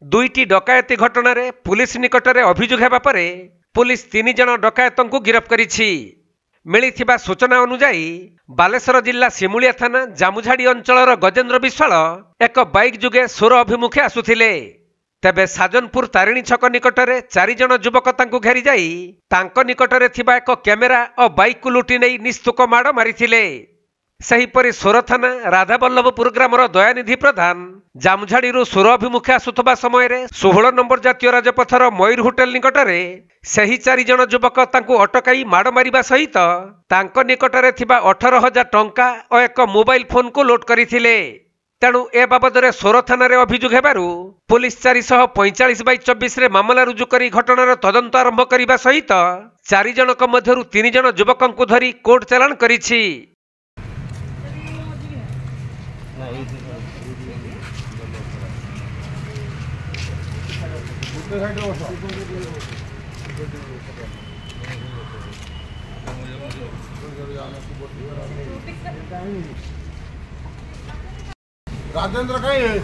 दुईटी डकायती घटना रे पुलिस निकटरे अभियोग हेबा परे पुलिस 3 जन डकायतंकु गिरफ करिछि। मिलिथिबा सूचना अनुसार बालेश्वर जिला सिमुलिया थाना जामुझाड़ी अंचलर गजेन्द्र विश्वाल एक बाइक जुगे सोर अभिमुखे आसुथिले। तेबे साजनपुर तारिणी छक निकटरे 4 जन युवक तांकु घेरी जाई तांको निकटरे थिबा एक कैमेरा और बाइक को लुटि नहीं निस्तुक माड़ मारिथिले। सेहीपरि सोर थाना राधावल्लभपुर ग्रामर दयानिधि प्रधान जामुझाड़ी सोर अभिमुखे आसुथबा समय 16 नंबर जातीय राजपथर मयूर होटेल निकटरे सही 4 जन युवक तांकु अटकाई माड़ मारिबा सहित तांको निकटरे थिबा 18,000 टंका और एक मोबाइल फोन को लोड करिथिले। तेणु ए बाबद सोर थाना अभियोग हेबारु पुलिस 445/24 रे मामला रुजु करी घटनार तदंत आरंभ करने सहित 4 जनक मध्यरु 3 जन युवकंकु धरी कोर्ट चालाण करिछि। राजेंद्र कहीं है?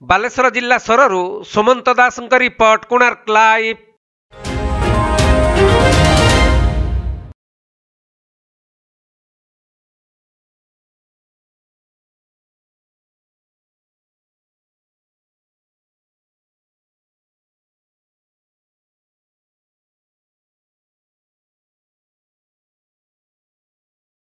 बालेश्वर जिला सोररू सुमंत दास रिपोर्ट कोणार्क लाइव।